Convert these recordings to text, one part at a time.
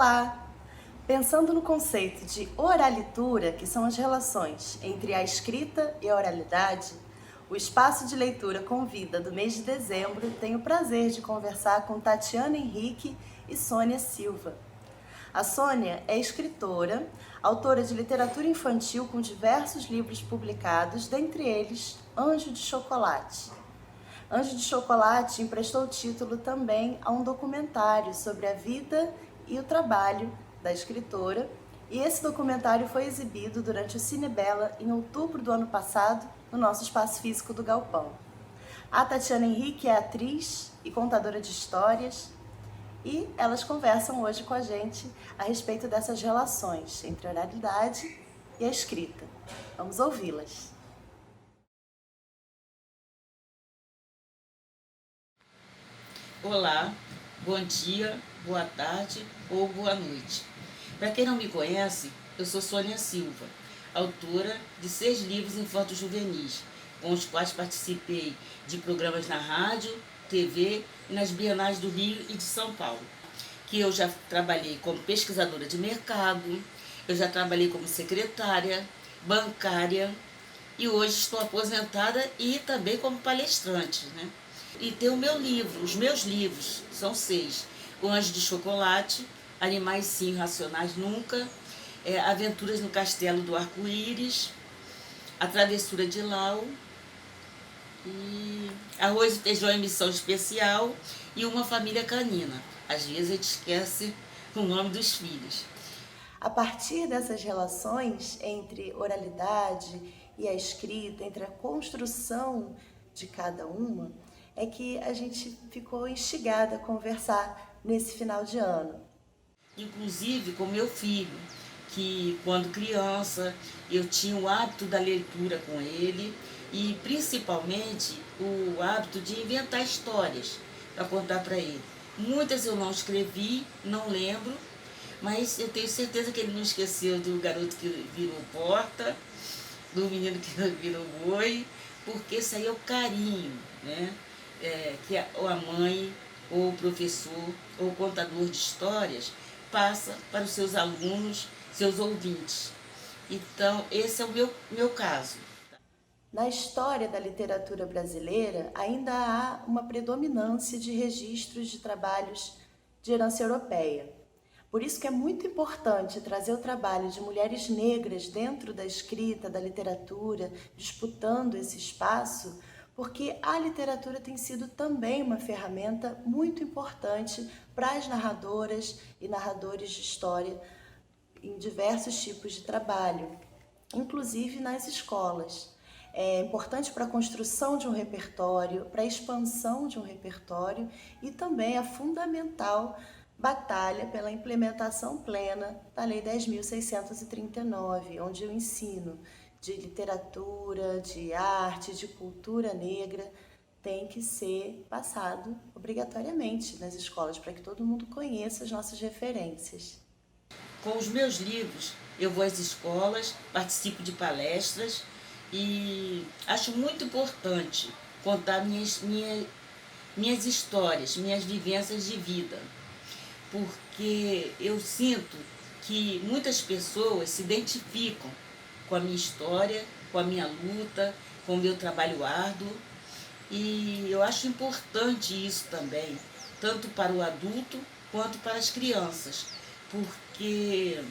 Olá! Pensando no conceito de oralitura, que são as relações entre a escrita e a oralidade, o Espaço de Leitura Convida do mês de dezembro tem o prazer de conversar com Tatiana Henrique e Sônia Silva. A Sônia é escritora, autora de literatura infantil com diversos livros publicados, dentre eles Anjo de Chocolate. Anjo de Chocolate emprestou o título também a um documentário sobre a vida e o trabalho da escritora, e esse documentário foi exibido durante o Cinebela em outubro do ano passado no nosso espaço físico do Galpão. A Tatiana Henrique é atriz e contadora de histórias, e elas conversam hoje com a gente a respeito dessas relações entre a oralidade e a escrita. Vamos ouvi-las. Olá, bom dia, boa tarde ou boa noite. Para quem não me conhece, eu sou Sônia Silva, autora de 6 livros infantos juvenis, com os quais participei de programas na rádio, TV e nas bienais do Rio e de São Paulo. Que eu já trabalhei como pesquisadora de mercado, eu já trabalhei como secretária, bancária e hoje estou aposentada e também como palestrante, né? E tem o meu livro, os meus livros, são 6. O Anjo de Chocolate, Animais Sim, Racionais Nunca, Aventuras no Castelo do Arco-Íris, A Travessura de Lau, e Arroz e Feijão em Missão Especial e Uma Família Canina. Às vezes a gente esquece o nome dos filhos. A partir dessas relações entre oralidade e a escrita, entre a construção de cada uma, é que a gente ficou instigada a conversar nesse final de ano. Inclusive com meu filho, que quando criança eu tinha o hábito da leitura com ele e principalmente o hábito de inventar histórias para contar para ele. Muitas eu não escrevi, não lembro, mas eu tenho certeza que ele não esqueceu do garoto que virou porta, do menino que virou boi, porque isso aí é o carinho, né? Que a mãe, ou o professor, ou o contador de histórias passa para os seus alunos, seus ouvintes. Então, esse é o meu caso. Na história da literatura brasileira, ainda há uma predominância de registros de trabalhos de herança europeia. Por isso que é muito importante trazer o trabalho de mulheres negras dentro da escrita, da literatura, disputando esse espaço, porque a literatura tem sido também uma ferramenta muito importante para as narradoras e narradores de história em diversos tipos de trabalho, inclusive nas escolas. É importante para a construção de um repertório, para a expansão de um repertório, e também é fundamental batalha pela implementação plena da Lei 10.639, onde o ensino de literatura, de arte, de cultura negra tem que ser passado obrigatoriamente nas escolas, para que todo mundo conheça as nossas referências. Com os meus livros, eu vou às escolas, participo de palestras e acho muito importante contar minhas histórias, minhas vivências de vida, porque eu sinto que muitas pessoas se identificam com a minha história, com a minha luta, com o meu trabalho árduo, e eu acho importante isso também, tanto para o adulto quanto para as crianças, porque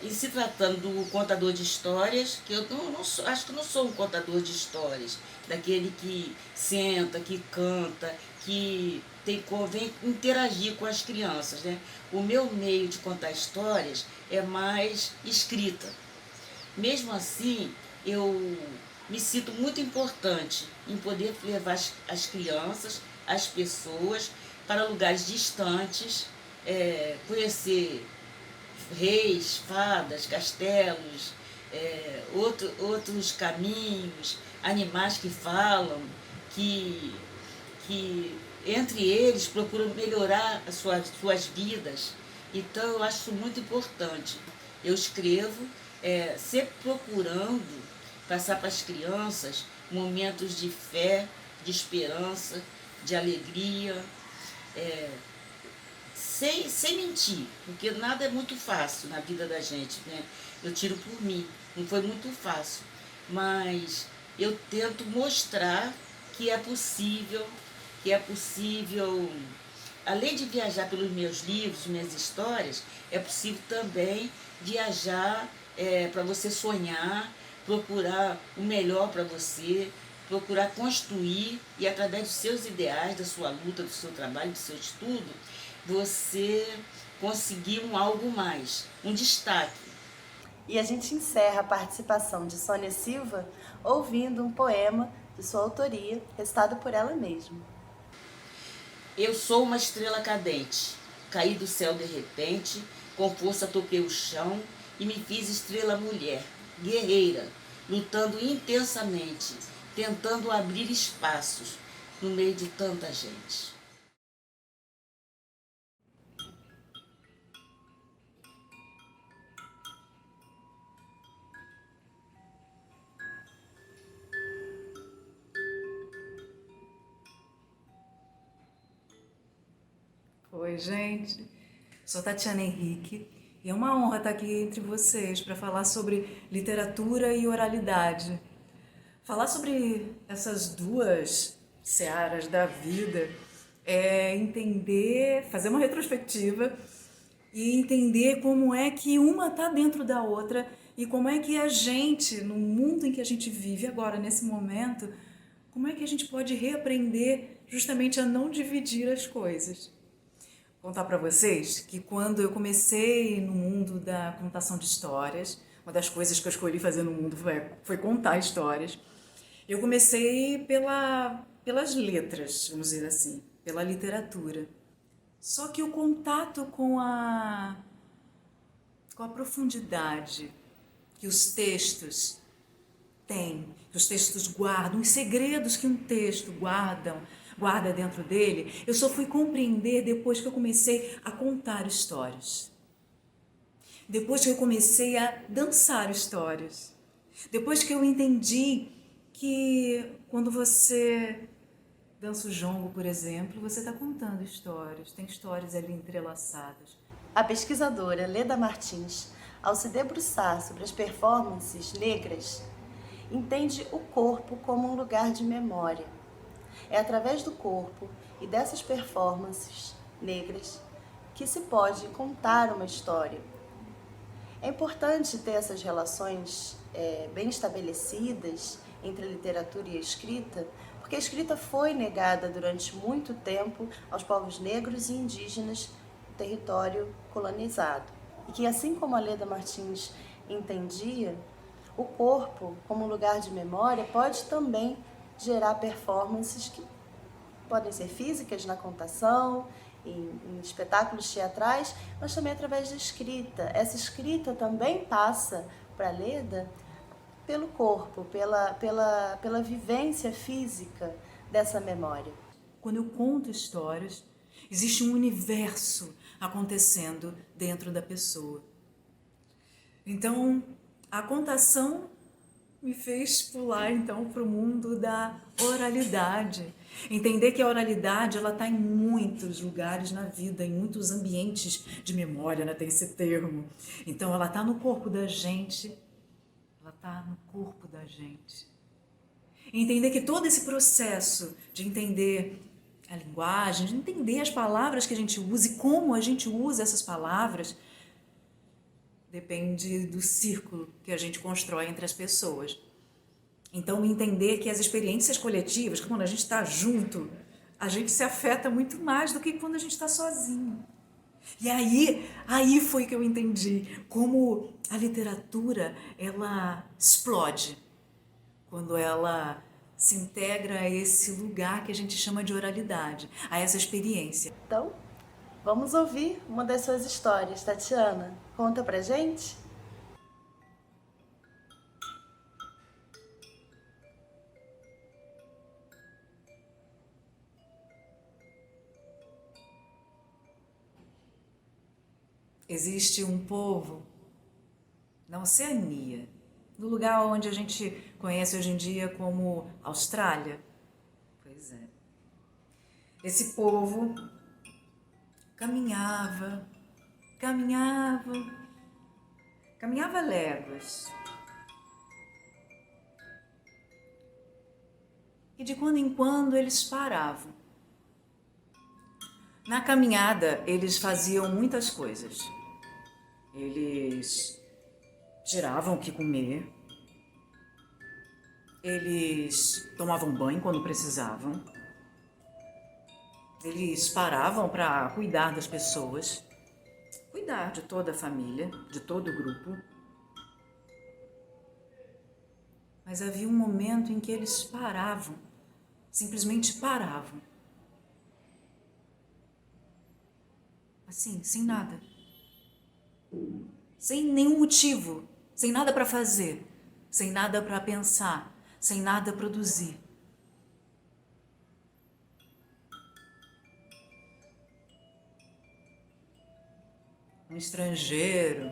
em se tratando do contador de histórias, que eu não sou, acho que não sou um contador de histórias, daquele que senta, que canta, que vem interagir com as crianças, né? O meu meio de contar histórias é mais escrita. Mesmo assim, eu me sinto muito importante em poder levar as crianças, as pessoas, para lugares distantes, conhecer reis, fadas, castelos, outros caminhos, animais que falam, que entre eles procuram melhorar as suas vidas. Então eu acho isso muito importante. Eu escrevo sempre procurando passar para as crianças momentos de fé, de esperança, de alegria, sem mentir, porque nada é muito fácil na vida da gente, né? Eu tiro por mim, não foi muito fácil, mas eu tento mostrar que é possível, além de viajar pelos meus livros, minhas histórias, é possível também viajar para você sonhar, procurar o melhor para você, procurar construir e através dos seus ideais, da sua luta, do seu trabalho, do seu estudo, você conseguir algo mais, um destaque. E a gente encerra a participação de Sônia Silva ouvindo um poema de sua autoria, recitado por ela mesma. Eu sou uma estrela cadente, caí do céu de repente, com força toquei o chão e me fiz estrela mulher, guerreira, lutando intensamente, tentando abrir espaços no meio de tanta gente. Oi, gente. Sou Tatiana Henrique e é uma honra estar aqui entre vocês para falar sobre literatura e oralidade. Falar sobre essas duas searas da vida é entender, fazer uma retrospectiva e entender como é que uma está dentro da outra e como é que a gente, no mundo em que a gente vive agora, nesse momento, como é que a gente pode reaprender justamente a não dividir as coisas. Vou contar para vocês que quando eu comecei no mundo da contação de histórias, uma das coisas que eu escolhi fazer no mundo foi contar histórias, eu comecei pelas letras, vamos dizer assim, pela literatura. Só que o contato com a profundidade que os textos têm, que os textos guardam, os segredos que um texto guarda dentro dele, eu só fui compreender depois que eu comecei a contar histórias. Depois que eu comecei a dançar histórias. Depois que eu entendi que quando você dança o jongo, por exemplo, você está contando histórias, tem histórias ali entrelaçadas. A pesquisadora Leda Martins, ao se debruçar sobre as performances negras, entende o corpo como um lugar de memória. É através do corpo e dessas performances negras que se pode contar uma história. É importante ter essas relações bem estabelecidas entre a literatura e a escrita, porque a escrita foi negada durante muito tempo aos povos negros e indígenas do território colonizado. E que, assim como a Leda Martins entendia, o corpo, como lugar de memória, pode também gerar performances que podem ser físicas na contação, em espetáculos teatrais, mas também através da escrita. Essa escrita também passa para a Leda pelo corpo, pela vivência física dessa memória. Quando eu conto histórias, existe um universo acontecendo dentro da pessoa. Então, a contação me fez pular então para o mundo da oralidade. Entender que a oralidade ela está em muitos lugares na vida, em muitos ambientes de memória, né? Tem esse termo. Então ela está no corpo da gente, ela está no corpo da gente. Entender que todo esse processo de entender a linguagem, de entender as palavras que a gente usa e como a gente usa essas palavras, depende do círculo que a gente constrói entre as pessoas. Então, entender que as experiências coletivas, que quando a gente está junto, a gente se afeta muito mais do que quando a gente está sozinho. E aí foi que eu entendi como a literatura, ela explode quando ela se integra a esse lugar que a gente chama de oralidade, a essa experiência. Então, vamos ouvir uma das suas histórias, Tatiana. Conta pra gente. Existe um povo na Oceania, no lugar onde a gente conhece hoje em dia como Austrália. Pois é. Esse povo caminhava, caminhava, caminhava léguas. E de quando em quando eles paravam. Na caminhada, eles faziam muitas coisas. Eles tiravam o que comer. Eles tomavam banho quando precisavam. Eles paravam para cuidar das pessoas, cuidar de toda a família, de todo o grupo. Mas havia um momento em que eles paravam, simplesmente paravam. Assim, sem nada. Sem nenhum motivo, sem nada para fazer, sem nada para pensar, sem nada a produzir. Um estrangeiro,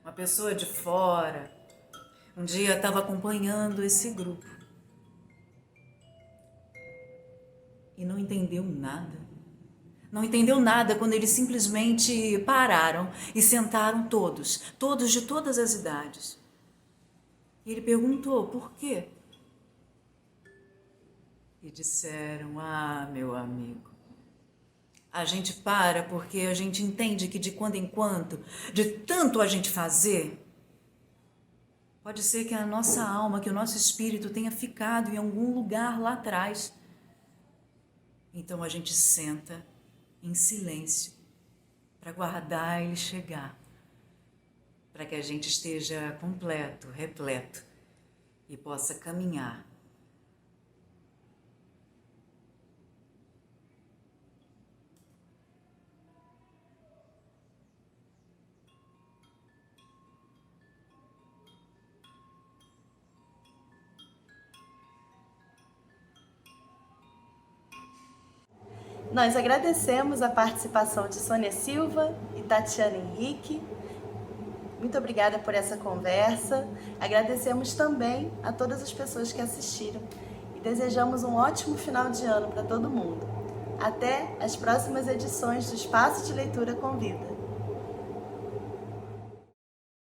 uma pessoa de fora, um dia estava acompanhando esse grupo e não entendeu nada. Não entendeu nada quando eles simplesmente pararam e sentaram todos de todas as idades. E ele perguntou, por quê? E disseram, meu amigo, a gente para porque a gente entende que de quando em quando, de tanto a gente fazer, pode ser que a nossa alma, que o nosso espírito tenha ficado em algum lugar lá atrás. Então a gente senta em silêncio para guardar ele chegar, para que a gente esteja completo, repleto e possa caminhar. Nós agradecemos a participação de Sônia Silva e Tatiana Henrique. Muito obrigada por essa conversa. Agradecemos também a todas as pessoas que assistiram e desejamos um ótimo final de ano para todo mundo. Até as próximas edições do Espaço de Leitura Convida.